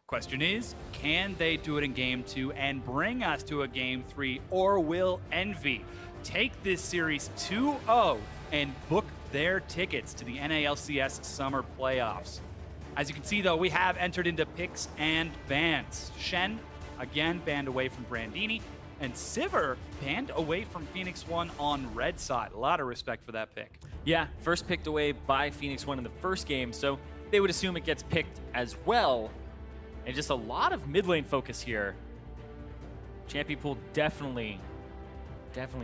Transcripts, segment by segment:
Question is, can they do it in Game 2 and bring us to a Game 3, or will Envy take this series 2-0 and book their tickets to the NALCS Summer Playoffs? As you can see, though, we have entered into picks and bans. Shen, again, banned away from Brandini, and Sivir banned away from Phoenix One on red side. A lot of respect for that pick. Yeah, first picked away by Phoenix One in the first game, so they would assume it gets picked as well. And just a lot of mid lane focus here. Champion pool definitely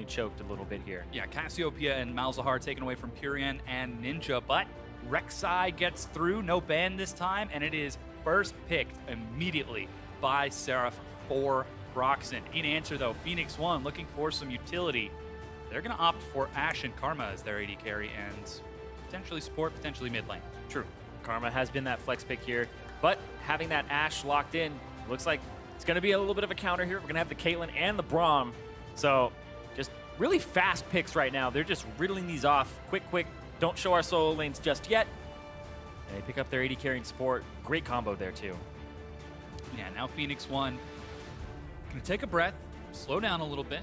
choked a little bit here. Yeah, Cassiopeia and Malzahar taken away from Purian and Ninja, but Rek'Sai gets through, no ban this time, and it is first picked immediately by Seraph for Proxen. In answer, though, Phoenix One looking for some utility. They're going to opt for Ashe and Karma as their AD carry and potentially support, potentially mid lane. True. Karma has been that flex pick here, but having that Ashe locked in, looks like it's going to be a little bit of a counter here. We're going to have the Caitlyn and the Braum, so just really fast picks right now. They're just riddling these off quick. Don't show our solo lanes just yet. And they pick up their AD carry and support. Great combo there, too. Yeah, now Phoenix One going to take a breath, slow down a little bit.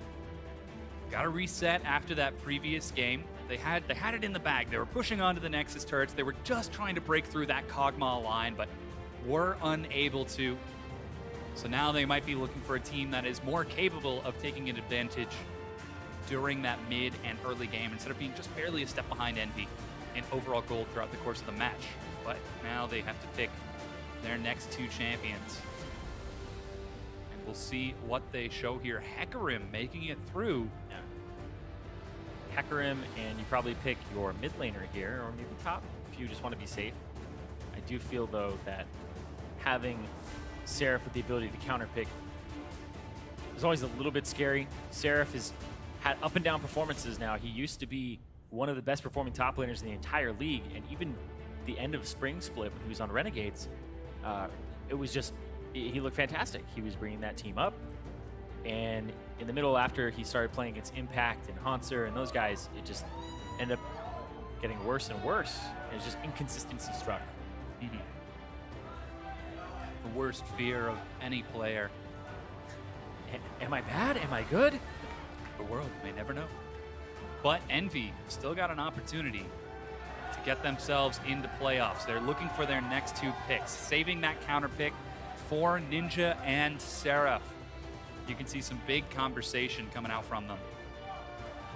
Got to reset after that previous game. They had it in the bag. They were pushing onto the Nexus turrets. They were just trying to break through that Kog'Maw line, but were unable to. So now they might be looking for a team that is more capable of taking an advantage during that mid and early game instead of being just barely a step behind Envy in overall gold throughout the course of the match. But now they have to pick their next two champions. And we'll see what they show here. Hecarim making it through. Yeah. Hecarim, and you probably pick your mid laner here, or maybe top, if you just want to be safe. I do feel, though, that having Seraph with the ability to counterpick is always a little bit scary. Seraph has had up and down performances now. He used to be one of the best performing top laners in the entire league, and even the end of spring split when he was on Renegades, it was just, he looked fantastic. He was bringing that team up, and in the middle, after he started playing against Impact and Hanser and those guys, it just ended up getting worse and worse. It was just inconsistency struck. Mm-hmm. The worst fear of any player. Am I bad? Am I good? The world may never know. But Envy still got an opportunity to get themselves into playoffs. They're looking for their next two picks, saving that counter pick for Ninja and Seraph. You can see some big conversation coming out from them.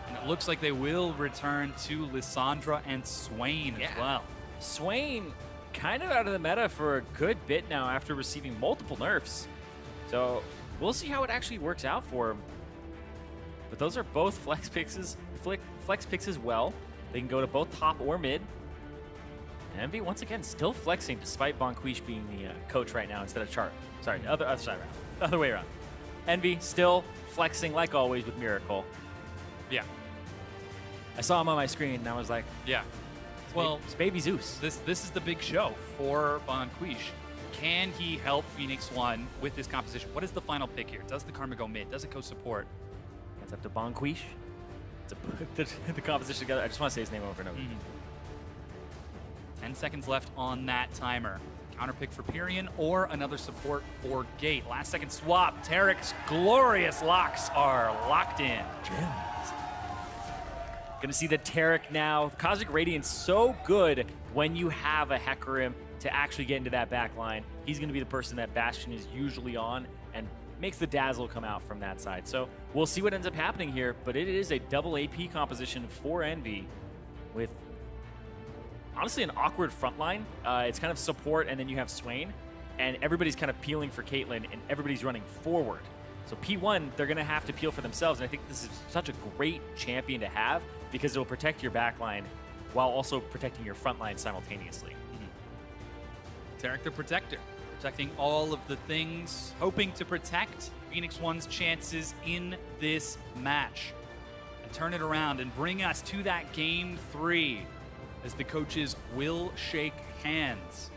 And it looks like they will return to Lissandra and Swain as well. Swain kind of out of the meta for a good bit now after receiving multiple nerfs. So we'll see how it actually works out for him. But those are both flex picks as well. They can go to both top or mid. And Envy, once again, still flexing despite Bonquiche being the coach right now instead of Chart. Sorry, the other side around. The other way around. Envy still flexing like always with Miracle. Yeah. I saw him on my screen and I was like, yeah. Well, it's baby Zeus. This is the big show for Bonquiche. Can he help Phoenix One with this composition? What is the final pick here? Does the Karma go mid? Does it go support? It's up to Bonquiche to put the composition together. I just want to say his name over and over. 10 seconds left on that timer. Counter pick for Purian or another support for Gate. Last second swap. Tarek's glorious locks are locked in. Gonna see the Tarek now. Cosmic Radiance so good when you have a Hecarim to actually get into that back line. He's gonna be the person that Bastion is usually on and makes the Dazzle come out from that side. So we'll see what ends up happening here, but it is a double AP composition for Envy with honestly an awkward front line. It's kind of support and then you have Swain, and everybody's kind of peeling for Caitlyn and everybody's running forward. So P1, they're gonna have to peel for themselves, and I think this is such a great champion to have because it will protect your back line while also protecting your front line simultaneously. Tarek the Protector, protecting all of the things, hoping to protect Phoenix One's chances in this match and turn it around and bring us to that Game 3 as the coaches will shake hands.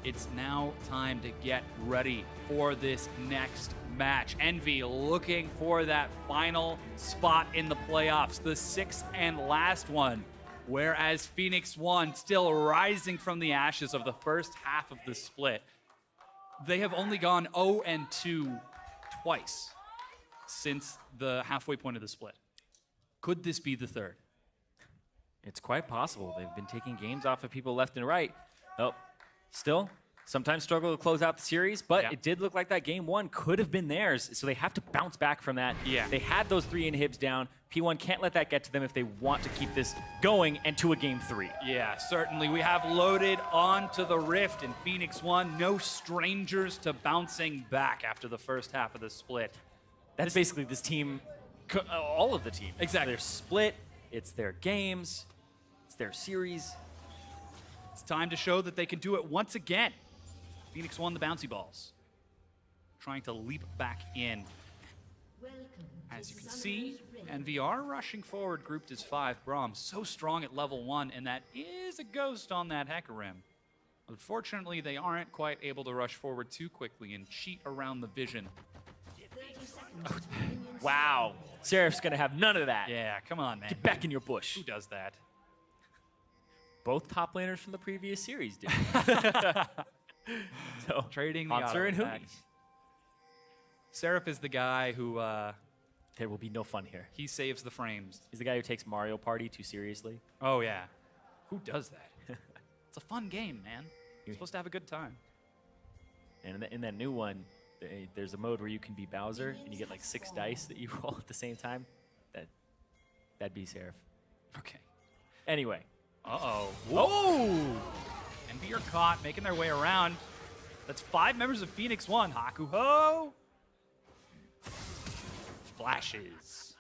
It's now time to get ready for this next match. Envy looking for that final spot in the playoffs, the sixth and last one. Whereas Phoenix One still rising from the ashes of the first half of the split. They have only gone 0-2 twice since the halfway point of the split. Could this be the third? It's quite possible. They've been taking games off of people left and right. Oh, still, sometimes struggle to close out the series, but it did look like that game one could have been theirs, so they have to bounce back from that. Yeah. They had those 3 inhibs down. P1 can't let that get to them if they want to keep this going and to a game 3. Yeah, certainly. We have loaded onto the Rift in Phoenix 1. No strangers to bouncing back after the first half of the split. That's basically this team, all of the team. Exactly. They're split, it's their games, it's their series. It's time to show that they can do it once again. Phoenix won the bouncy balls. Trying to leap back in. As you can see, NVR rushing forward, grouped as 5. Braum so strong at level 1, and that is a ghost on that Hecarim. Unfortunately, they aren't quite able to rush forward too quickly and cheat around the vision. Wow. Seraph's going to have none of that. Yeah, come on, man. Get back in your bush. Who does that? Both top laners from the previous series did. So, Trading the Monster and auto Hoomies. attacks. Seraph is the guy who There will be no fun here. he saves the frames. He's the guy who takes Mario Party too seriously. Oh yeah, who does that? It's a fun game, man. You're supposed to have a good time. And in that new one, there's a mode where you can be Bowser and you get like 6 dice that you roll at the same time. That'd be Seraph. Okay. Anyway. Uh-oh. Whoa! Envy are caught, making their way around. That's 5 members of Phoenix 1. Hakuho! Flashes.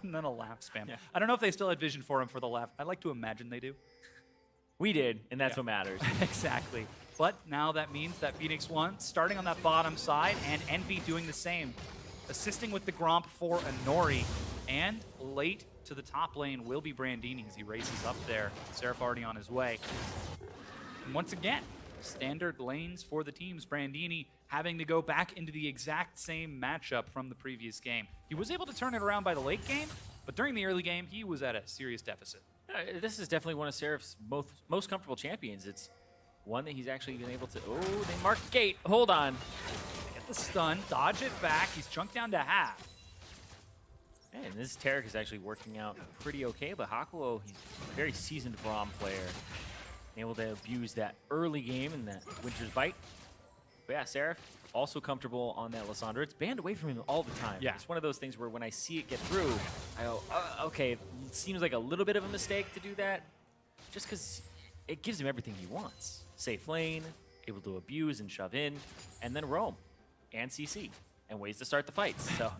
And then a laugh spam. Yeah. I don't know if they still had vision for him for the laugh. I'd like to imagine they do. We did, and that's what matters. Exactly. But now that means that Phoenix 1 starting on that bottom side and Envy doing the same. Assisting with the Gromp for Inori. And late to the top lane will be Brandini as he races up there. Seraph already on his way. And once again, standard lanes for the teams. Brandini having to go back into the exact same matchup from the previous game. He was able to turn it around by the late game, but during the early game, he was at a serious deficit. This is definitely one of Seraph's most comfortable champions. It's one that he's actually been able to... Oh, they marked gate. Hold on. Get the stun, dodge it back. He's chunked down to half. And this Taric is actually working out pretty okay, but Hakuo, he's a very seasoned Braum player. Able to abuse that early game in that Winter's Bite. But yeah, Seraph, also comfortable on that Lissandra. It's banned away from him all the time. Yeah. It's one of those things where when I see it get through, I go, okay, it seems like a little bit of a mistake to do that, just because it gives him everything he wants. Safe lane, able to abuse and shove in, and then roam, and CC, and ways to start the fights. So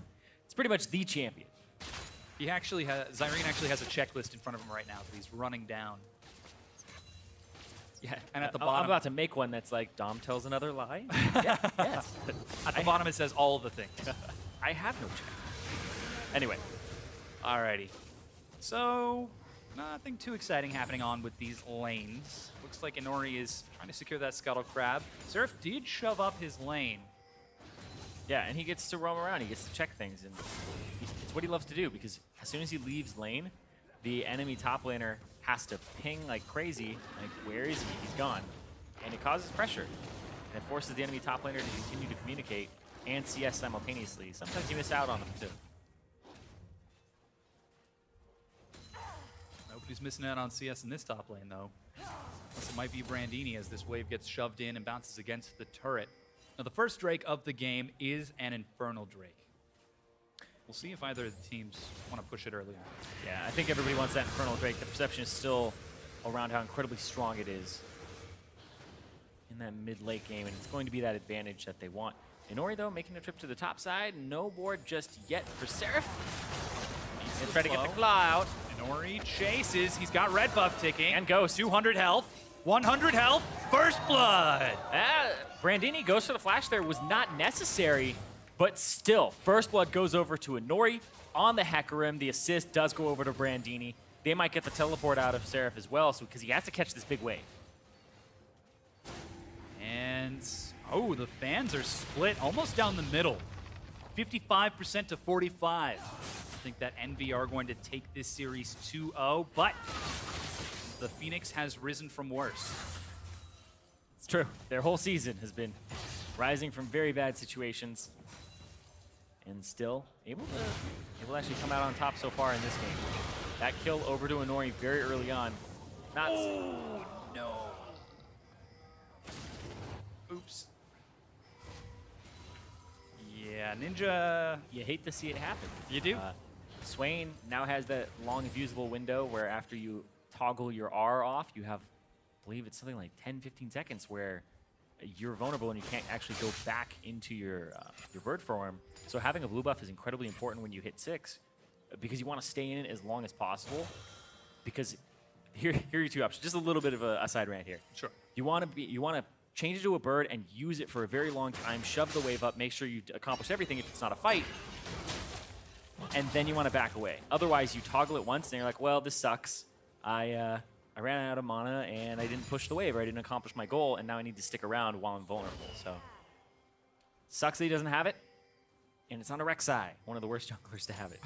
it's pretty much the champion. He actually has, Zyrene actually has a checklist in front of him right now that he's running down. Yeah, And at the I'm bottom, about to make one that's like, Dom tells another lie. Yeah, yes. at the bottom it says all of the things. I have no check. Anyway, Alrighty. So, nothing too exciting happening on with these lanes. Looks like Inori is trying to secure that Scuttle Crab. Seraph did shove up his lane. yeah, and he gets to roam around. He gets to check things, and it's what he loves to do, because as soon as he leaves lane, the enemy top laner has to ping like crazy, like, where is he? He's gone. And it causes pressure. And it forces the enemy top laner to continue to communicate and CS simultaneously. Sometimes you miss out on them, too. Nobody's missing out on CS in this top lane, though. Unless it might be Brandini as this wave gets shoved in and bounces against the turret. Now, the first Drake of the game is an Infernal Drake. We'll see if either of the teams want to push it early on. Yeah, I think everybody wants that Infernal Drake. The perception is still around how incredibly strong it is in that mid-late game, and it's going to be that advantage that they want. Inori, though, making a trip to the top side. No board just yet for Seraph. He's going to try to get the claw out. Inori chases. He's got red buff ticking. And goes. 200 health. 100 health. First blood. Brandini goes for the flash there. Was not necessary, but still, first blood goes over to Inori on the Hecarim. The assist does go over to Brandini. They might get the teleport out of Seraph as well, so because he has to catch this big wave. And, oh, the fans are split almost down the middle. 55% to 45. I think that Envy are going to take this series 2-0, but the Phoenix has risen from worse. It's true. Their whole season has been rising from very bad situations and still able to actually come out on top so far in this game. That kill over to Inori very early on. Not. Oh, no. Oops. Yeah, Ninja. You hate to see it happen. You do? Swain now has that long usable window where after you toggle your R off, you have, I believe it's something like 10, 15 seconds where you're vulnerable and you can't actually go back into your bird form. So having a blue buff is incredibly important when you hit 6 because you want to stay in it as long as possible. Because here are your two options. Just a little bit of a side rant here. Sure. You want to change it to a bird and use it for a very long time, shove the wave up, make sure you accomplish everything if it's not a fight, and then you want to back away. Otherwise, you toggle it once and you're like, well, this sucks. I ran out of mana and I didn't push the wave or I didn't accomplish my goal and now I need to stick around while I'm vulnerable. So sucks that he doesn't have it. And it's on a Rek'Sai, one of the worst junglers to have it.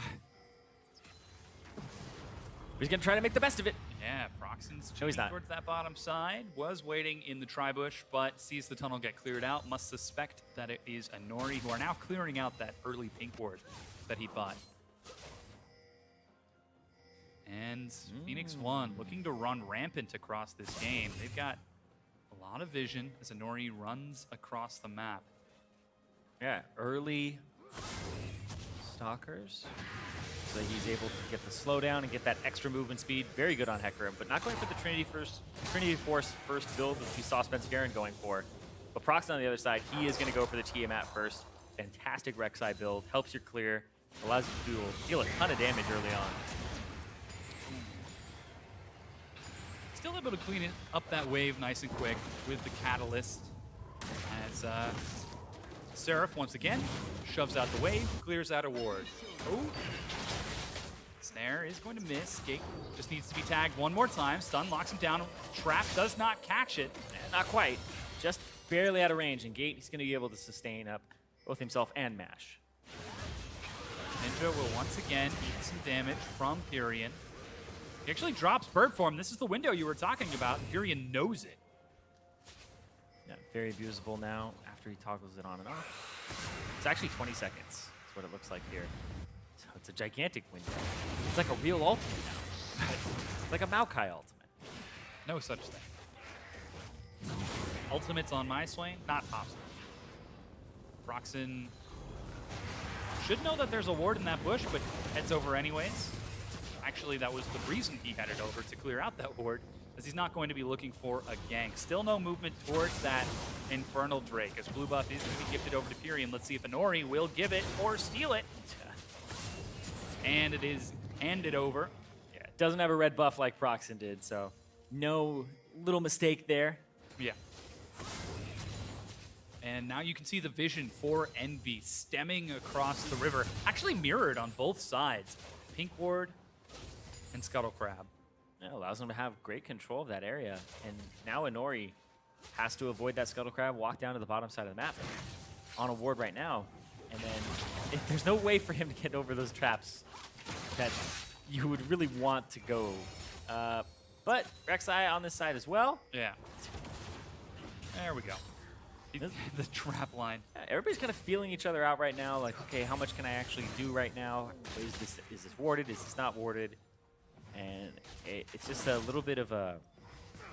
But he's going to try to make the best of it. Yeah, Proxen's No, he's not. towards that bottom side. Was waiting in the tri-bush, but sees the tunnel get cleared out. Must suspect that it is Inori, who are now clearing out that early pink ward that he bought. And Phoenix 1 looking to run rampant across this game. They've got a lot of vision as Inori runs across the map. Yeah, early stalkers. So he's able to get the slowdown and get that extra movement speed. Very good on Hecarim, but not going for the Trinity Force first build that we saw Spencer Garen going for. But Proxen on the other side, he is going to go for the Tiamat first. Fantastic Rek'Sai build, helps your clear, allows you to deal a ton of damage early on. Still able to clean it up that wave nice and quick with the Catalyst. As Seraph, once again, shoves out the wave, clears out a ward. Oh! Snare is going to miss. Gate just needs to be tagged one more time. Stun locks him down. Trap does not catch it. Not quite. Just barely out of range. And Gate, he's going to be able to sustain up both himself and Mash. Ninja will once again eat some damage from Pyrian. He actually drops bird form. This is the window you were talking about. Pyrian knows it. Yeah, very abusable now after he toggles it on and off. It's actually 20 seconds. That's what it looks like here. So it's a gigantic window. It's like a real ultimate now. It's like a Maokai ultimate. No such thing. Ultimates on my Swain, not possible. Proxen should know that there's a ward in that bush, but heads over anyways. Actually, that was the reason he headed over, to clear out that ward, as he's not going to be looking for a gank. Still no movement towards that Infernal Drake, as blue buff is going to be gifted over to Pyrian. Let's see if Inori will give it or steal it. And it is handed over. Yeah, it doesn't have a red buff like Proxen did, so no little mistake there. Yeah. And now you can see the vision for Envy stemming across the river. Actually mirrored on both sides. Pink ward and Scuttle Crab. It allows him to have great control of that area. And now Inori has to avoid that Scuttle Crab, walk down to the bottom side of the map on a ward right now. And then there's no way for him to get over those traps that you would really want to go. But Rek'Sai on this side as well. Yeah. There we go. The trap line. Yeah, everybody's kind of feeling each other out right now. Like, okay, how much can I actually do right now? Is this warded? Is this not warded? And it's just a little bit of a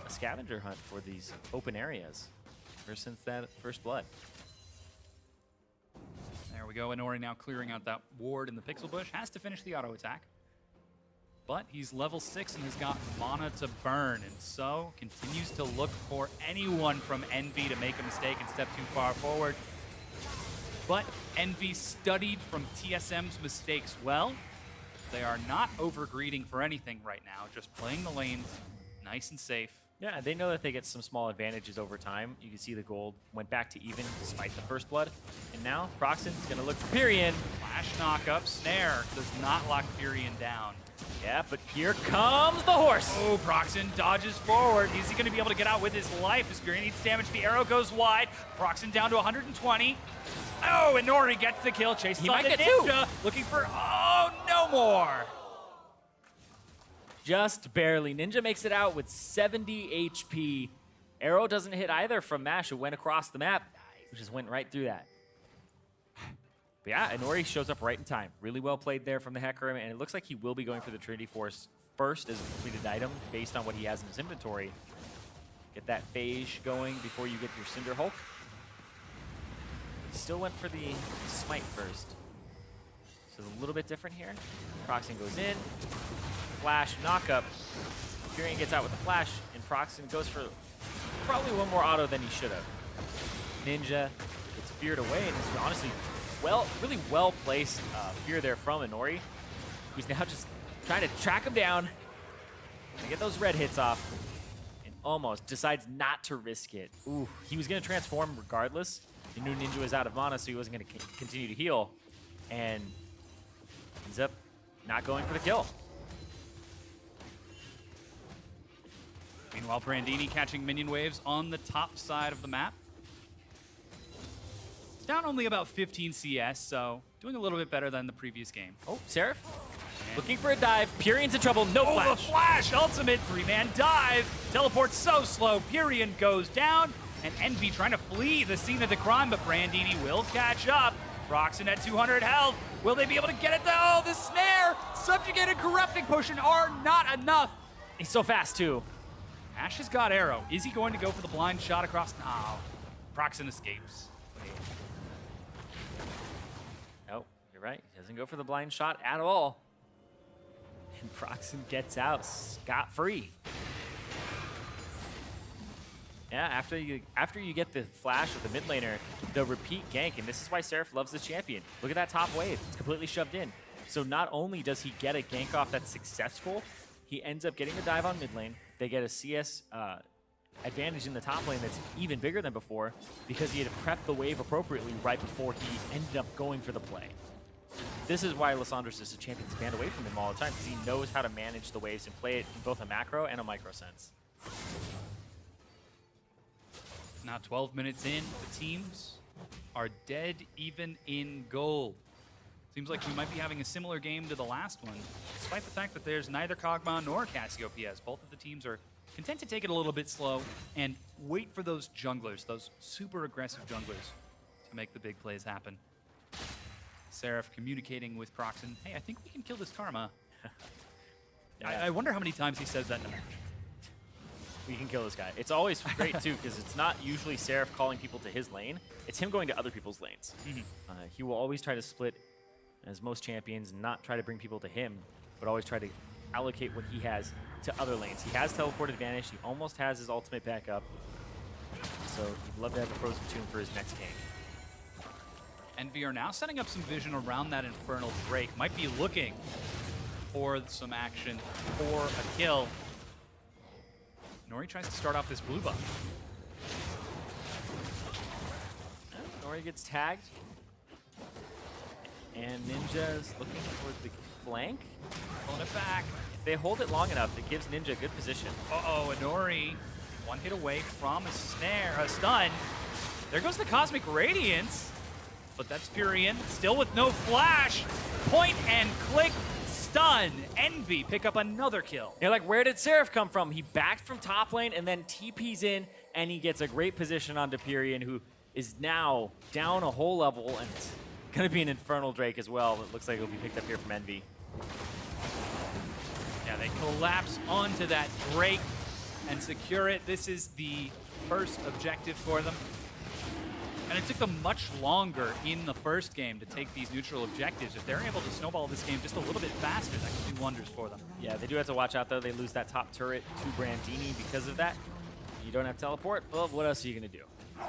scavenger hunt for these open areas ever since that first blood. There we go. Inori now clearing out that ward in the pixel bush. Has to finish the auto attack. But he's level 6 and has got mana to burn, and so continues to look for anyone from Envy to make a mistake and step too far forward. But Envy studied from TSM's mistakes well. They are not overgreeding for anything right now, just playing the lanes nice and safe. Yeah, they know that they get some small advantages over time. You can see the gold went back to even despite the first blood. And now Proxen's going to look for Pyrian. Flash knockup. Snare does not lock Pyrian down. Yeah, but here comes the horse. Oh, Proxen dodges forward. Is he going to be able to get out with his life? As Pyrian needs damage. The arrow goes wide. Proxen down to 120. Oh, and Nori gets the kill. Chases He on might the get Ninja. two. Looking for, oh, no more. Just barely. Ninja makes it out with 70 HP. Arrow doesn't hit either from Mash. It went across the map, which just went right through that. But yeah, Inori shows up right in time. Really well played there from the Hecarim, and it looks like he will be going for the Trinity Force first as a completed item based on what he has in his inventory. Get that phage going before you get your Cinder Hulk. He still went for the Smite first. So it's a little bit different here. Proxen goes in, flash, knock up. Furion gets out with the flash, and Proxen goes for probably one more auto than he should have. Ninja gets feared away, and it's honestly really well placed fear there from Inori, who's now just trying to track him down and get those red hits off, and almost decides not to risk it. Ooh, he was going to transform regardless. He knew Ninja was out of mana, so he wasn't going to continue to heal, and ends up not going for the kill. Meanwhile, Brandini catching minion waves on the top side of the map. It's down only about 15 CS, so doing a little bit better than the previous game. Oh, Seraph looking for a dive. Pyrion's in trouble. No flash. Oh, the flash! Ultimate three-man dive. Teleport so slow. Pyrion goes down, and Envy trying to flee the scene of the crime, but Brandini will catch up. Proxen at 200 health. Will they be able to get it though? Oh, the snare! Subjugated Corrupting Potion are not enough. He's so fast too. Ash has got Arrow. Is he going to go for the blind shot across? No. Proxen escapes. No, you're right. He doesn't go for the blind shot at all. And Proxen gets out scot-free. Yeah, after you get the flash of the mid laner, the repeat gank, and this is why Seraph loves this champion. Look at that top wave. It's completely shoved in. So not only does he get a gank off that's successful, he ends up getting the dive on mid lane. They get a CS advantage in the top lane that's even bigger than before because he had prepped the wave appropriately right before he ended up going for the play. This is why Lissandre's is a champion to stand away from him all the time, because he knows how to manage the waves and play it in both a macro and a micro sense. Now 12 minutes in, the teams are dead even in gold. Seems like we might be having a similar game to the last one, despite the fact that there's neither Kog'Maw nor Cassiopeia. Both of the teams are content to take it a little bit slow and wait for those junglers, those super aggressive junglers, to make the big plays happen. Seraph communicating with Proxen, hey, I think we can kill this Karma. Yeah. I wonder how many times he says that in a match. We can kill this guy. It's always great, too, because it's not usually Seraph calling people to his lane. It's him going to other people's lanes. He will always try to split, as most champions, not try to bring people to him, but always try to allocate what he has to other lanes. He has teleport advantage. He almost has his ultimate backup. So he'd love to have a Frozen Tomb for his next game. Envy are now setting up some vision around that Infernal Drake. Might be looking for some action, for a kill. Nori tries to start off this blue buff. Nori gets tagged. And Ninja's looking for the flank. Pulling it back. If they hold it long enough, it gives Ninja a good position. Uh-oh, Inori, one hit away from a snare, a stun. There goes the Cosmic Radiance. But that's Pyrion, still with no flash. Point and click stun. Envy pick up another kill. You're like, where did Seraph come from? He backed from top lane and then TP's in, and he gets a great position onto Pyrion, who is now down a whole level, and it's going to be an Infernal Drake as well. It looks like it'll be picked up here from Envy. Yeah, they collapse onto that Drake and secure it. This is the first objective for them. And it took them much longer in the first game to take these neutral objectives. If they're able to snowball this game just a little bit faster, that could do wonders for them. Yeah, they do have to watch out, though. They lose that top turret to Brandini because of that. You don't have teleport. Well, what else are you going to do? So,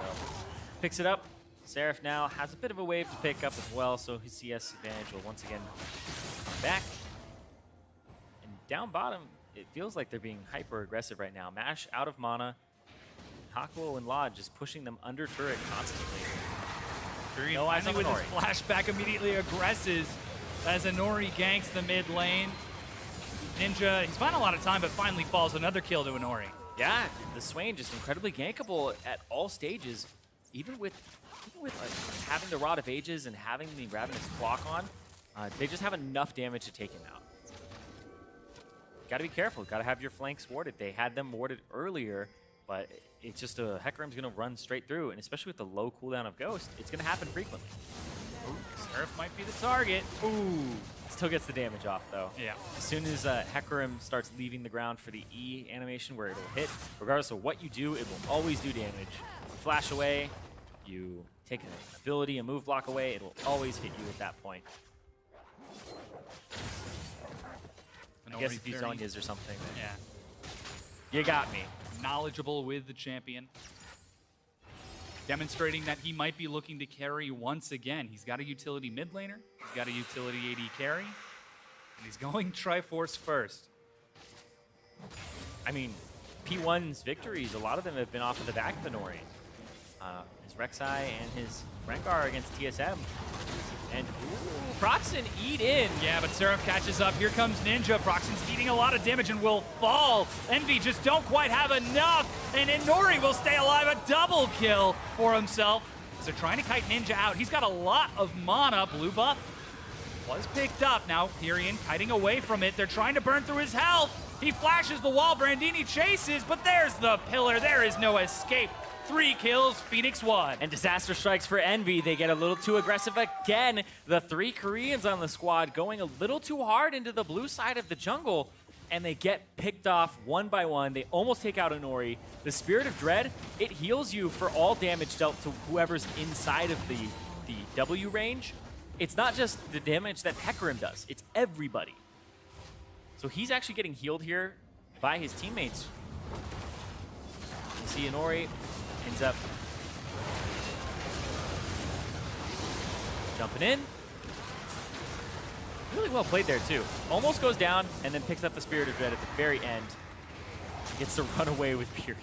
picks it up. Seraph now has a bit of a wave to pick up as well, so his CS advantage will once again come back. And down bottom, it feels like they're being hyper-aggressive right now. Mash out of mana. Hakuo and Lodge just pushing them under turret constantly. No eyes with his flashback immediately aggresses as Inori ganks the mid lane. Ninja, he's buying a lot of time, but finally falls another kill to Inori. Yeah, the Swain just incredibly gankable at all stages, even with having the Rod of Ages and having the Ravenous Clock on. They just have enough damage to take him out. Got to be careful. Got to have your flanks warded. They had them warded earlier, But it's just Hecarim's going to run straight through, and especially with the low cooldown of Ghost, it's going to happen frequently. Seraph might be the target. Ooh. Still gets the damage off, though. Yeah. As soon as Hecarim starts leaving the ground for the E animation where it'll hit, regardless of what you do, it will always do damage. You flash away, you take an ability, a move block away, it'll always hit you at that point. I guess if he's on his or something. Yeah. You got me. Knowledgeable with the champion. Demonstrating that he might be looking to carry once again. He's got a utility mid laner. He's got a utility AD carry. And he's going Triforce first. I mean, P1's victories, a lot of them have been off of the back of Inori. His Rek'Sai and his Rengar against TSM. And ooh, Proxen eat in. Yeah, but Seraph catches up. Here comes Ninja. Proxen's eating a lot of damage and will fall. Envy just don't quite have enough. And Inori will stay alive. A double kill for himself. So trying to kite Ninja out. He's got a lot of mana. Blue buff was picked up. Now Tyrion kiting away from it. They're trying to burn through his health. He flashes the wall. Brandini chases, but there's the pillar. There is no escape. 3 kills, Phoenix 1. And disaster strikes for Envy. They get a little too aggressive again. The 3 Koreans on the squad going a little too hard into the blue side of the jungle, and they get picked off one by one. They almost take out Inori. The Spirit of Dread, it heals you for all damage dealt to whoever's inside of the W range. It's not just the damage that Hecarim does, it's everybody. So he's actually getting healed here by his teammates. You see Inori ends up jumping in. Really well played there, too. Almost goes down and then picks up the Spirit of Dread at the very end. Gets to run away with Period.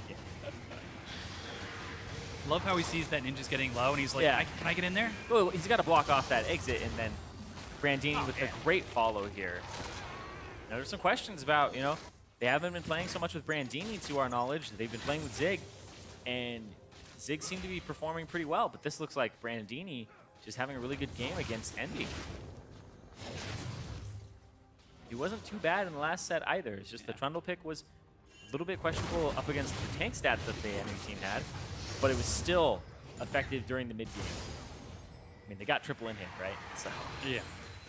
Love how he sees that Ninja's getting low and he's like, Yeah. can I get in there? Well, he's got to block off that exit, and then Brandini with a great follow here. Now, there's some questions about, they haven't been playing so much with Brandini, to our knowledge. They've been playing with Zig, and Zig seemed to be performing pretty well, but this looks like Brandini just having a really good game against Envy. He wasn't too bad in the last set either. It's just the Trundle pick was a little bit questionable up against the tank stats that the enemy team had, but it was still effective during the mid game. I mean, they got triple in him, right? So yeah.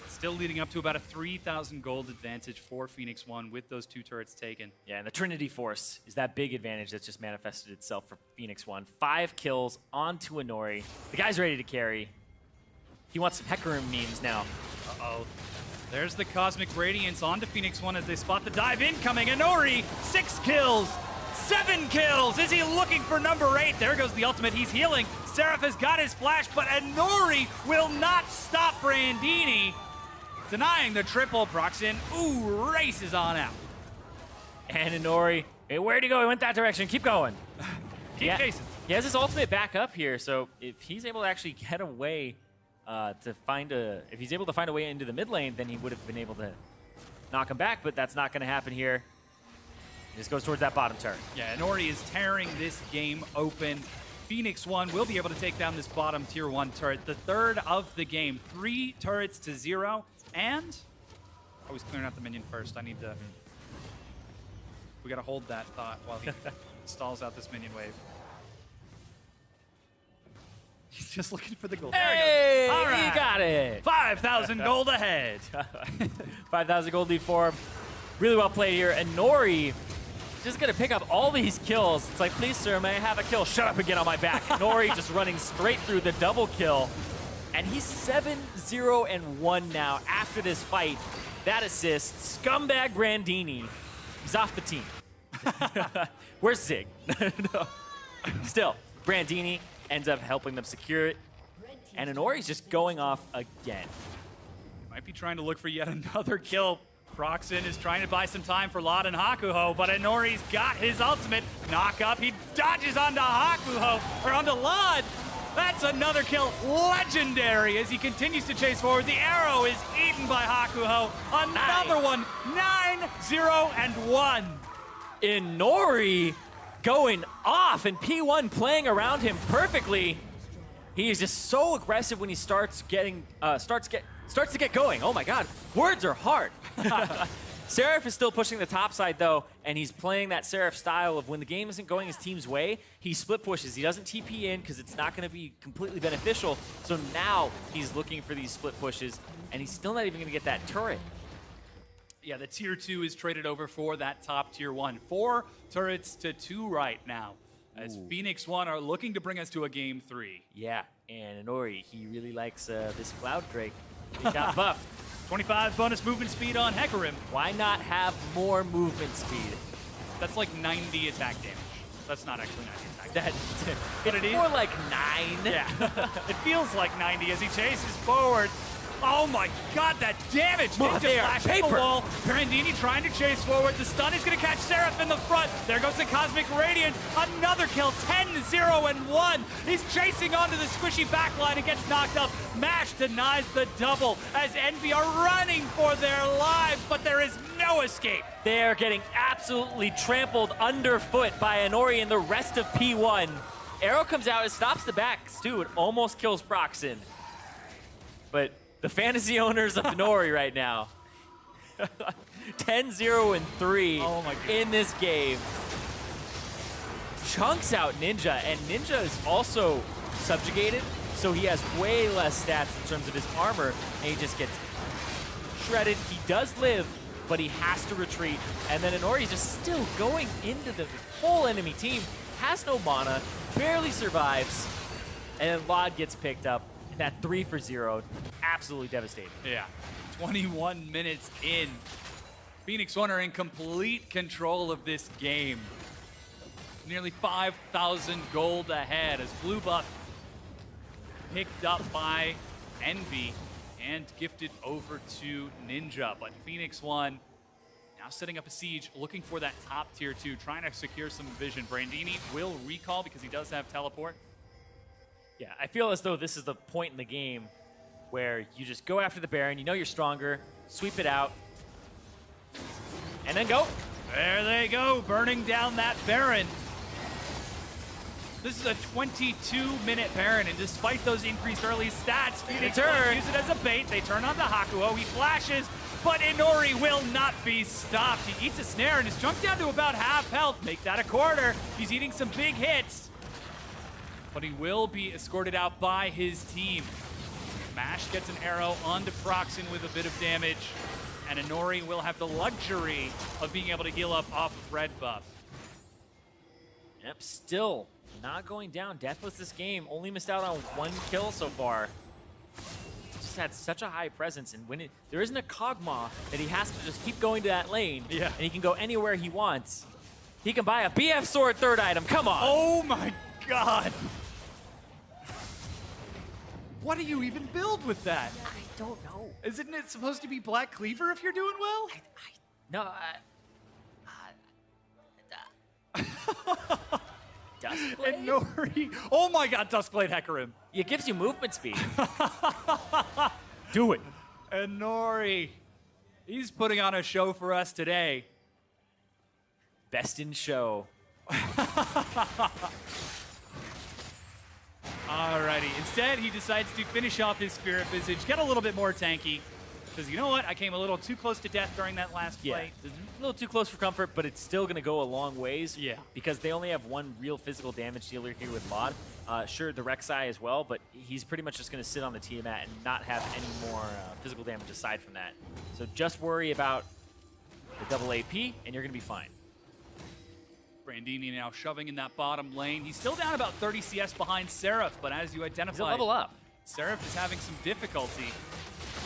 Still leading up to about a 3,000 gold advantage for Phoenix 1 with those 2 turrets taken. Yeah, and the Trinity Force is that big advantage that's just manifested itself for Phoenix 1. 5 kills onto Inori. The guy's ready to carry. He wants some Hecarim memes now. Uh-oh. There's the Cosmic Radiance onto Phoenix 1 as they spot the dive incoming. Inori, 6 kills, 7 kills. Is he looking for number 8? There goes the ultimate. He's healing. Seraph has got his flash, but Inori will not stop Brandini. Denying the triple. Proxen, ooh, races on out. And Inori, hey, where'd he go? He went that direction. Keep going. Keep chasing. He has his ultimate back up here, so if he's able to actually get away if he's able to find a way into the mid lane, then he would have been able to knock him back, but that's not going to happen here. He just goes towards that bottom turret. Yeah, Inori is tearing this game open. Phoenix 1 will be able to take down this bottom tier 1 turret, the 3rd of the game. 3 turrets to 0, and he's clearing out the minion first. We got to hold that thought while he stalls out this minion wave. He's just looking for the gold. Hey, all right. He got it. 5,000 gold ahead. 5,000 gold lead for him. Really well played here. And Nori just going to pick up all these kills. It's like, please, sir, may I have a kill? Shut up and get on my back. Nori just running straight through the double kill. And he's 7-0-1 now after this fight. That assist, scumbag Brandini. He's off the team. Where's Zig? No. Still, Brandini ends up helping them secure it. And Inori's just going off again. Might be trying to look for yet another kill. Proxen is trying to buy some time for Lod and Hakuho, but Inori's got his ultimate. Knock up, he dodges onto Hakuho, or onto Lod. That's another kill, legendary, as he continues to chase forward. The arrow is eaten by Hakuho. Another one, 9-0-1. Inori going off, and P1 playing around him perfectly. He is just so aggressive when he starts to get going. Oh my God, words are hard. Seraph is still pushing the top side, though, and he's playing that Seraph style of when the game isn't going his team's way, he split pushes. He doesn't TP in because it's not going to be completely beneficial. So now he's looking for these split pushes, and he's still not even going to get that turret. Yeah, the tier 2 is traded over for that top tier 1. 4 turrets to 2 right now, as Phoenix 1 are looking to bring us to a game 3. Yeah, and Inori, he really likes this Cloud Drake. He got buffed. 25 bonus movement speed on Hecarim. Why not have more movement speed? That's like 90 attack damage. That's not actually 90 attack damage. But it's more like 9. Yeah, it feels like 90 as he chases forward. Oh my god, that damage! Well, they are paper. The wall. Brandini trying to chase forward. The stun is going to catch Seraph in the front. There goes the Cosmic Radiance. Another kill, 10-0-1. He's chasing onto the squishy backline and gets knocked up. Mash denies the double as Envy are running for their lives, but there is no escape. They're getting absolutely trampled underfoot by Inori and the rest of P1. Arrow comes out, it stops the backs too. It almost kills Proxen. But the fantasy owners of Inori right now, 10-0-3 in this game. Chunks out Ninja, and Ninja is also subjugated, so he has way less stats in terms of his armor, and he just gets shredded. He does live, but he has to retreat, and then Inori's just still going into the whole enemy team, has no mana, barely survives, and then Lod gets picked up. That 3 for 0, absolutely devastating. Yeah, 21 minutes in. Phoenix 1 are in complete control of this game. Nearly 5,000 gold ahead as blue buff picked up by Envy and gifted over to Ninja. But Phoenix 1 now setting up a siege, looking for that top tier 2, trying to secure some vision. Brandini will recall because he does have teleport. Yeah, I feel as though this is the point in the game where you just go after the Baron, you know you're stronger, sweep it out, and then go. There they go, burning down that Baron. This is a 22-minute Baron, and despite those increased early stats, Phoenix use it as a bait. They turn on the Hakuho, he flashes, but Inori will not be stopped. He eats a snare and is jumped down to about half health. Make that a quarter. He's eating some big hits. But he will be escorted out by his team. Mash gets an arrow onto Proxen with a bit of damage, and Inori will have the luxury of being able to heal up off of red buff. Yep, still not going down. Deathless this game, only missed out on 1 kill so far. Just had such a high presence, and when there isn't a Kog'Maw that he has to just keep going to that lane, and he can go anywhere he wants. He can buy a BF sword 3rd item, come on! Oh my god! What do you even build with that? I don't know. Isn't it supposed to be Black Cleaver if you're doing well? Duskblade? Inori. Oh my god, Duskblade Hecarim. It gives you movement speed. Do it. Inori. He's putting on a show for us today. Best in show. Alrighty, instead he decides to finish off his Spirit Visage, get a little bit more tanky, because you know what, I came a little too close to death during that last fight. A little too close for comfort, but it's still going to go a long ways. Yeah. Because they only have 1 real physical damage dealer here with Lod. Sure, the Rek'Sai as well, but he's pretty much just going to sit on the Tiamat and not have any more physical damage aside from that. So just worry about the double AP, and you're going to be fine. Brandini now shoving in that bottom lane. He's still down about 30 CS behind Seraph, but as you identified, he's a level up. Seraph is having some difficulty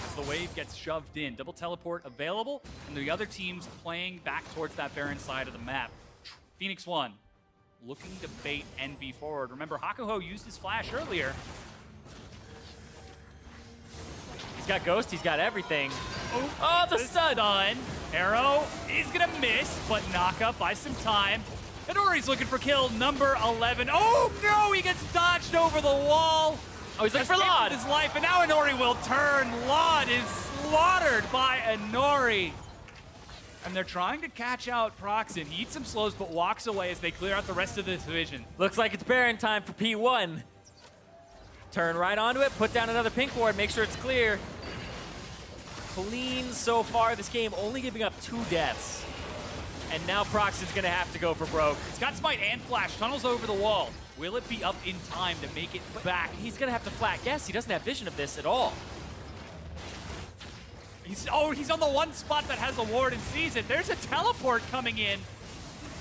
as the wave gets shoved in. Double teleport available, and the other team's playing back towards that Baron side of the map. Phoenix 1 looking to bait Envy forward. Remember, Hakuho used his flash earlier. He's got Ghost, he's got everything. Oh, the stun. Arrow is gonna miss, but knock up by some time. Inori's looking for kill number 11. Oh no, he gets dodged over the wall. Oh, he's looking for Lod. His life, and now Inori will turn. Lod is slaughtered by Inori. And they're trying to catch out Proxen. He eats some slows, but walks away as they clear out the rest of this division. Looks like it's Baron time for P1. Turn right onto it, put down another pink ward, make sure it's clear. clean so far this game, only giving up 2 deaths. And now Proxon's gonna have to go for broke. He's got Smite and Flash, tunnels over the wall. Will it be up in time to make it back? He's gonna have to flat guess. He doesn't have vision of this at all. He's on the one spot that has a ward and sees it. There's a teleport coming in.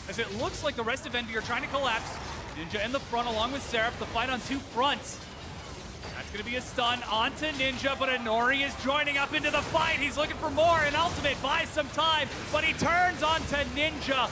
As it looks like the rest of Envy are trying to collapse. Ninja in the front along with Seraph, the fight on 2 fronts. That's gonna be a stun onto Ninja, but Inori is joining up into the fight. He's looking for more, an ultimate buys some time, but he turns onto Ninja.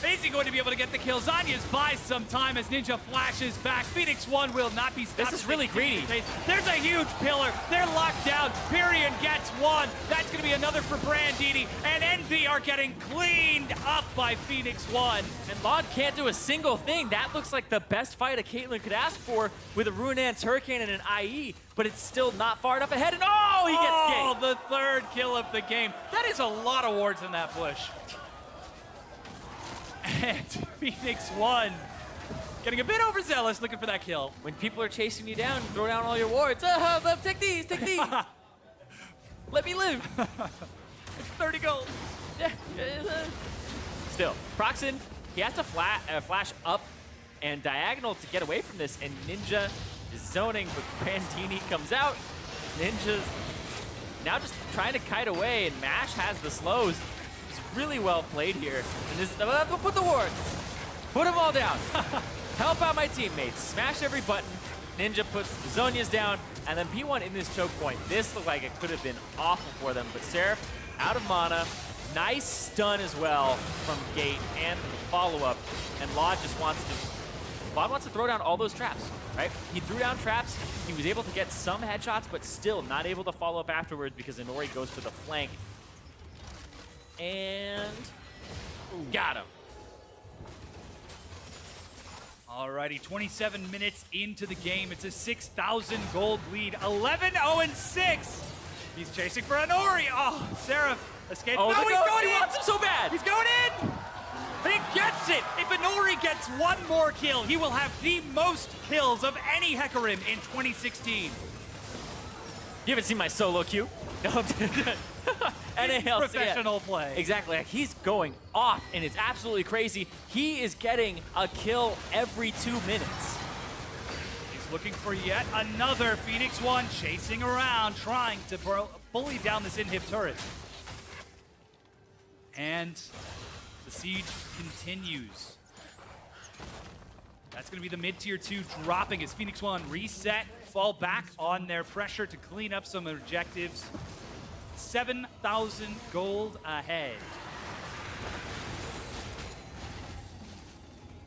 Is he going to be able to get the kill? Zanya's buys some time as Ninja flashes back. Phoenix 1 will not be stopped. This is really greedy. There's a huge pillar. They're locked down. Pyrion gets 1. That's going to be another for Brandini. And Envy are getting cleaned up by Phoenix 1. And Laud can't do a single thing. That looks like the best fight a Caitlyn could ask for with a Ruinance Hurricane and an IE, but it's still not far enough ahead. And oh, he gets ganked. The 3rd kill of the game. That is a lot of wards in that bush. And Phoenix 1 getting a bit overzealous looking for that kill. When people are chasing you down, throw down all your wards. Take these. Let me live. It's 30 gold. Still, Proxon, he has to flash up and diagonal to get away from this, and Ninja is zoning, but Brandini comes out. Ninja's now just trying to kite away, and Mash has the slows. Really well played here. And this, put the wards. Put them all down. Help out my teammates. Smash every button. Ninja puts the Zonias down. And then P1 in this choke point. This looked like it could have been awful for them. But Seraph out of mana. Nice stun as well from Gate and the follow-up. And Laud just wants to throw down all those traps, right? He threw down traps. He was able to get some headshots, but still not able to follow up afterwards because Inori goes for the flank. And got him. Alrighty, 27 minutes into the game. It's a 6,000 gold lead. 11-0-6. He's chasing for Inori. Oh, Seraph escaped. Oh, no, he's going in. He wants him so bad. He's going in. He gets it. If Inori gets 1 more kill, he will have the most kills of any Hecarim in 2016. You haven't seen my solo queue? No. NALCS. Professional play. Exactly. Like, he's going off, and it's absolutely crazy. He is getting a kill every 2 minutes. He's looking for yet another Phoenix 1, chasing around, trying to bully down this inhib turret. And the siege continues. That's going to be the mid-tier 2 dropping as Phoenix 1 reset, fall back on their pressure to clean up some objectives. 7,000 gold ahead.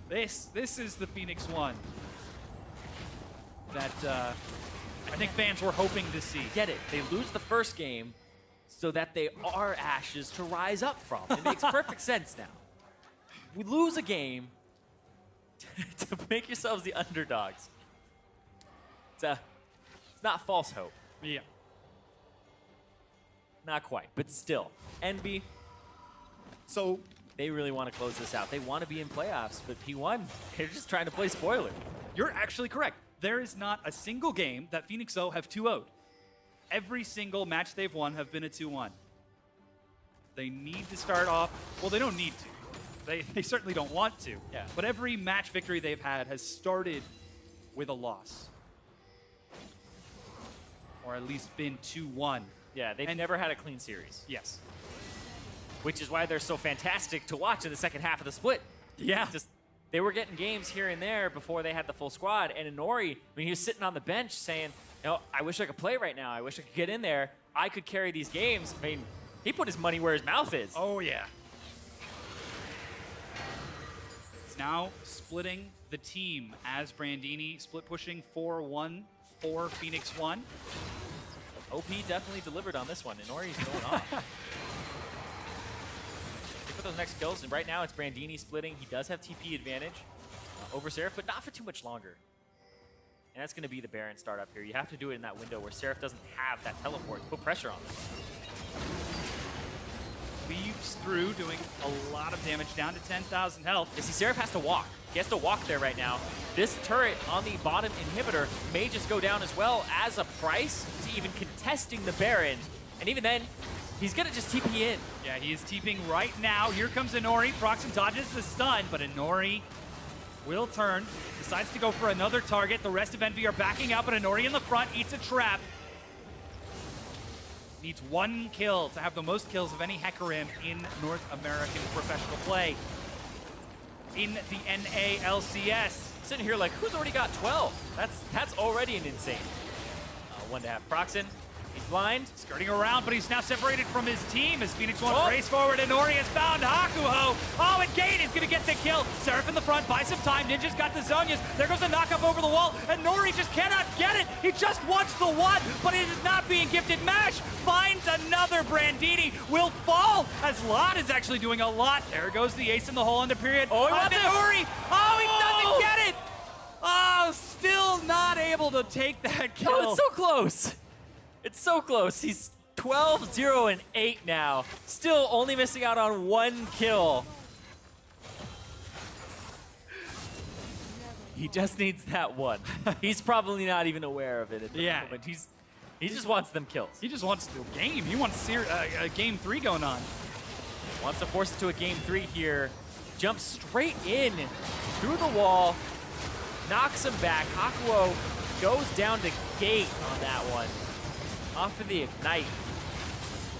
This is the Phoenix 1 that I think fans were hoping to see. Get it. They lose the first game so that they are ashes to rise up from. It makes perfect sense now. We lose a game to make yourselves the underdogs. It's not false hope. Yeah. Not quite, but still. Envy, So they really want to close this out. They want to be in playoffs, but P1, they're just trying to play spoiler. you're actually correct. There is not a single game that Phoenix O have 2-0'd. Every single match they've won have been a 2-1. They need to start off, well, they don't need to. They certainly don't want to. Yeah. But every match victory they've had has started with a loss. Or at least been 2-1. Yeah, they've never had a clean series, Yes. which is why they're so fantastic to watch in the second half of the split. Yeah. Just they were getting games here and there before they had the full squad. And Inori, I mean, he was sitting on the bench saying, you know, I wish I could play right now. I wish I could get in there. I could carry these games. I mean, he put his money where his mouth is. Oh, yeah. It's now splitting the team as Brandini split pushing 4-1 for Phoenix 1. OP definitely delivered on this one. Inori's going off. Look for those next kills. And right now it's Brandini splitting. He does have TP advantage over Seraph, but not for too much longer. And that's going to be the Baron startup here. You have to do it in that window where Seraph doesn't have that teleport to put pressure on them. Leaves through, doing a lot of damage, down to 10,000 health. You see, Seraph has to walk. He has to walk there right now. This turret on the bottom inhibitor may just go down as well as a price to even contesting the Baron. And even then, He's gonna just TP in. Yeah, he is TPing right now. Here comes Inori. Proxen dodges the stun, but Inori will turn. Decides to go for another target. The rest of Envy are backing up, but Inori in the front eats a trap. Needs 1 kill to have the most kills of any Hecarim in North American professional play. In the NA LCS. Sitting here like, who's already got 12? That's already an insane. One to have Proxen. He's blind. Skirting around, but he's now separated from his team as Phoenix wants to race forward. Inori has found Hakuho. Oh, and Gate is going to get the kill. Seraph in the front, buy some time. Ninja's got the Zonias. There goes a knock-up over the wall, and Nori just cannot get it. He just wants the one, but it is not being gifted. Mash finds another. Brandini will fall as Lot is actually doing a lot. There goes the ace in the hole on the period. Oh, he wants it. Inori. Oh, he doesn't get it. Oh, still not able to take that kill. Oh, it's so close. It's so close. He's 12, 0, and 8 now. Still only missing out on 1 kill. He just needs that one. He's probably not even aware of it at the moment. He just wants them kills. He just wants the game. He wants a game 3 going on. Wants to force it to a game 3 here. Jumps straight in through the wall. Knocks him back. Hakuo goes down to Gate on that one. Off of the Ignite.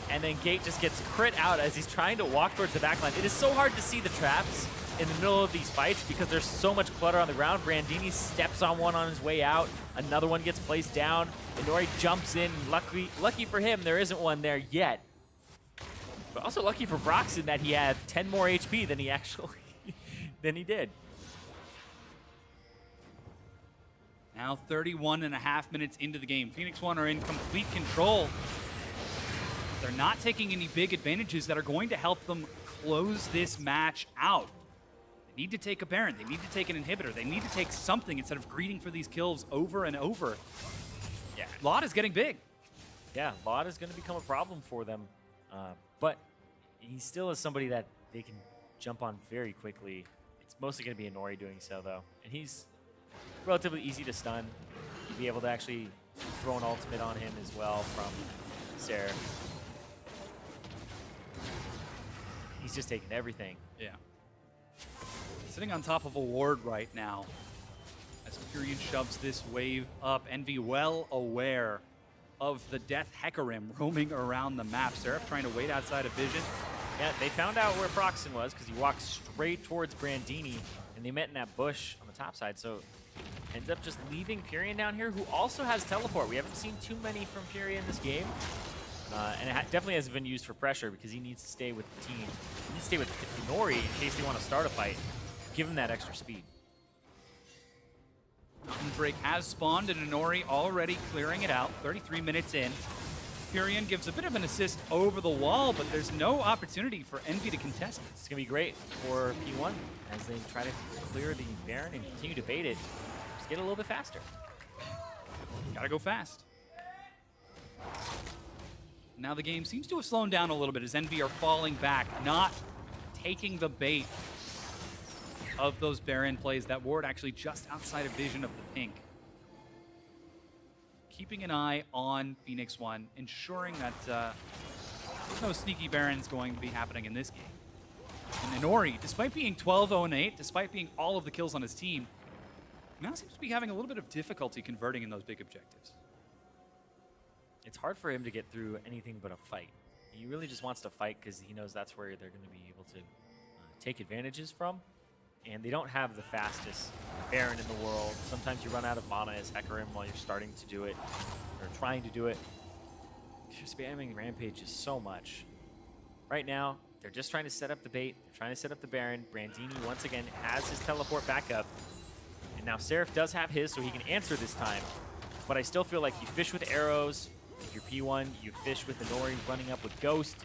And then Gate just gets crit out as he's trying to walk towards the backline. It is so hard to see the traps in the middle of these fights because there's so much clutter on the ground. Brandini steps on one on his way out. Another one gets placed down. Inori jumps in. Lucky for him, there isn't one there yet. But also lucky for Proxen that he had 10 more HP than he actually than he did. Now 31.5 minutes into the game. Phoenix One are in complete control. They're not taking any big advantages that are going to help them close this match out. They need to take a Baron. They need to take an inhibitor. They need to take something instead of greeting for these kills over and over. Yeah, Lot is getting big. Yeah, Lot is going to become a problem for them. But he still is somebody that they can jump on very quickly. It's mostly going to be Inori doing so, though. And he's relatively easy to stun. You'd be able to actually throw an ultimate on him as well from Seraph. He's just taking everything. Yeah. Sitting on top of a ward right now as Furion shoves this wave up. Envy well aware of the Death Hecarim roaming around the map. Seraph trying to wait outside of vision. Yeah, they found out where Proxen was because he walked straight towards Brandini, and they met in that bush on the top side. So ends up just leaving Furion down here, who also has teleport. We haven't seen too many from Furion in this game. And it definitely hasn't been used for pressure because he needs to stay with the team. He needs to stay with Inori in case they want to start a fight. Give him that extra speed. Mountain Break has spawned and Inori already clearing it out. 33 minutes in. Furion gives a bit of an assist over the wall, but there's no opportunity for Envy to contest it. It's going to be great for P1 as they try to clear the Baron and continue to bait it. Just get a little bit faster. Gotta go fast. Now the game seems to have slowed down a little bit as Envy are falling back, not taking the bait of those Baron plays. That ward actually just outside of vision of the pink. Keeping an eye on Phoenix One, ensuring that there's no sneaky Barons going to be happening in this game. And Inori, despite being 12-0-8, despite being all of the kills on his team, now seems to be having a little bit of difficulty converting in those big objectives. It's hard for him to get through anything but a fight. He really just wants to fight because he knows that's where they're going to be able to take advantages from. And they don't have the fastest Baron in the world. Sometimes you run out of mana as Hecarim while you're starting to do it, or trying to do it. You're spamming Rampage just so much. Right now, they're just trying to set up the bait. They're trying to set up the Baron. Brandini, once again, has his teleport back up. And now Seraph does have his, so he can answer this time. But I still feel like you fish with arrows. If you're P1, you fish with Inori running up with Ghost,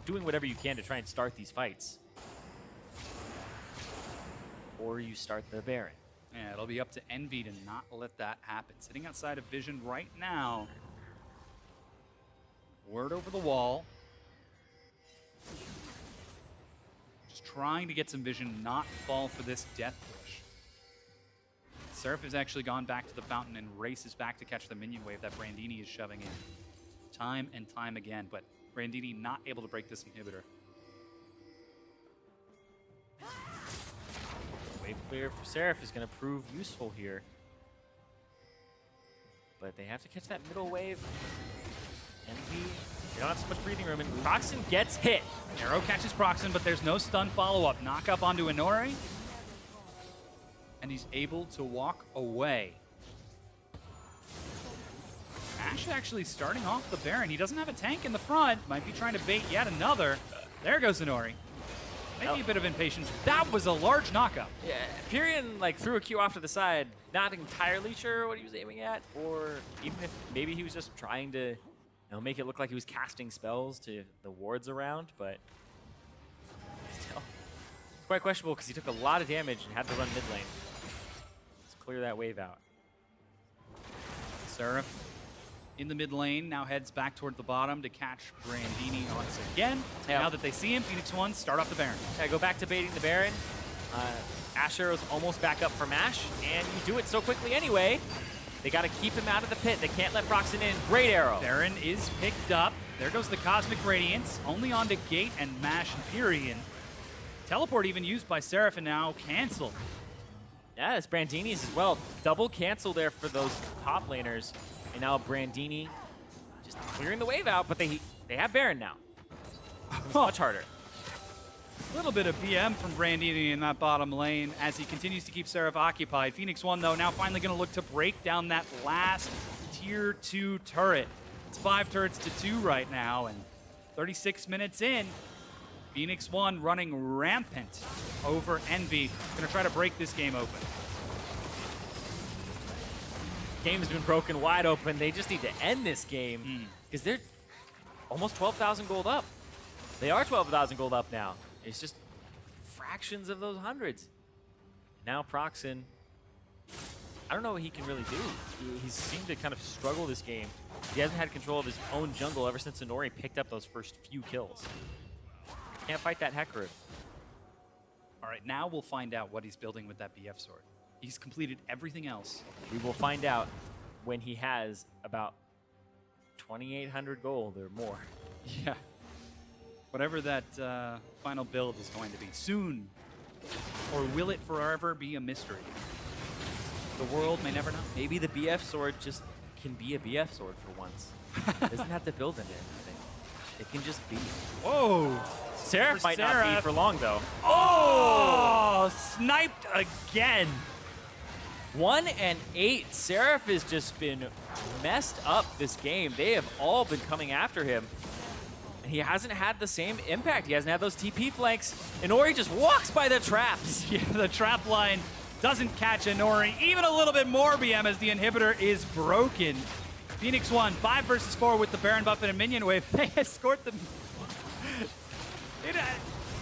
doing whatever you can to try and start these fights. Or you start the Baron. Yeah, it'll be up to Envy to not let that happen. Sitting outside of vision right now. Word over the wall. Just trying to get some vision, not fall for this death push. Seraph has actually gone back to the fountain and races back to catch the minion wave that Brandini is shoving in. Time and time again, but Brandini not able to break this inhibitor. Wave clear for Seraph is going to prove useful here. But they have to catch that middle wave. Envy, they don't have so much breathing room, and Proxen gets hit. Arrow catches Proxen, but there's no stun follow-up. Knock up onto Inori. And he's able to walk away. Ash actually starting off the Baron. He doesn't have a tank in the front. Might be trying to bait yet another. There goes Inori. Maybe a bit of impatience. That was a large knockup. Yeah, Pyrion like threw a Q off to the side, not entirely sure what he was aiming at, or even if maybe he was just trying to make it look like he was casting spells to the wards around, but still, it's quite questionable because he took a lot of damage and had to run mid lane. Let's clear that wave out. Seraph in the mid lane, now heads back toward the bottom to catch Brandini once again. Yeah. Now that they see him, Phoenix One start off the Baron. Yeah, go back to baiting the Baron. Ash Arrow's almost back up from Ash, and you do it so quickly anyway. They got to keep him out of the pit. They can't let Proxen in. Great arrow. Baron is picked up. There goes the Cosmic Radiance, only onto Gate and Mash and Pyrion. Teleport even used by Seraph and now canceled. Yeah, it's Brandini's as well. Double cancel there for those top laners. And now Brandini just clearing the wave out, but they have Baron now. It's much harder. A little bit of BM from Brandini in that bottom lane as he continues to keep Seraph occupied. Phoenix One, though, now finally going to look to break down that last Tier 2 turret. It's 5 turrets to 2 right now, and 36 minutes in, Phoenix One running rampant over Envy. Going to try to break this game open. Game's been broken wide open. They just need to end this game because they're almost 12,000 gold up. They are 12,000 gold up now. It's just fractions of those hundreds. Now Proxen, I don't know what he can really do. He's seemed to kind of struggle this game. He hasn't had control of his own jungle ever since Inori picked up those first few kills. Can't fight that Hecarim. All right, now we'll find out what he's building with that BF sword. He's completed everything else. We will find out when he has about 2,800 gold or more. Yeah. Whatever that final build is going to be soon. Or will it forever be a mystery? The world may never know. Maybe the BF sword just can be a BF sword for once. It doesn't have to build into anything. It can just be. Whoa! Seraph might not be for long, though. Oh! Sniped again! 1 and 8. Seraph has just been messed up this game. They have all been coming after him. And he hasn't had the same impact. He hasn't had those TP flanks. Inori just walks by the traps. Yeah, the trap line doesn't catch Inori. Even a little bit more BM as the inhibitor is broken. Phoenix One, 5 versus 4 with the Baron buff and a minion wave. They escort them.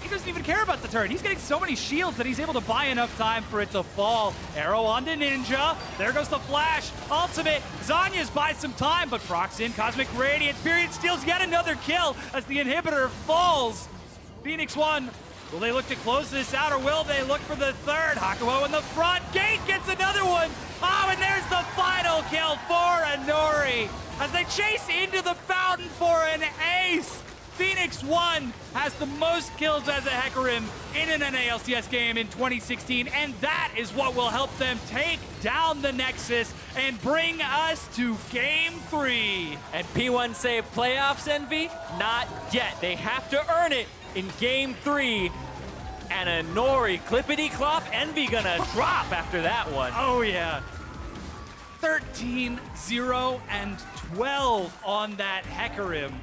He doesn't even care about the turret. He's getting so many shields that he's able to buy enough time for it to fall. Arrow onto Ninja. There goes the flash. Ultimate. Zanya's buys some time, but Proxen, Cosmic Radiance, Pyrion steals yet another kill as the inhibitor falls. Phoenix One, will they look to close this out or will they look for the third? Hakuo in the front. Gate gets another one. Oh, and there's the final kill for Inori as they chase into the fountain for an ace. Phoenix One has the most kills as a Hecarim in an LCS game in 2016, and that is what will help them take down the Nexus and bring us to Game 3. And P1 say playoffs, Envy? Not yet. They have to earn it in Game 3. And Inori, clippity-clop, Envy gonna drop after that one. Oh, yeah. 13, 0, and 12 on that Hecarim.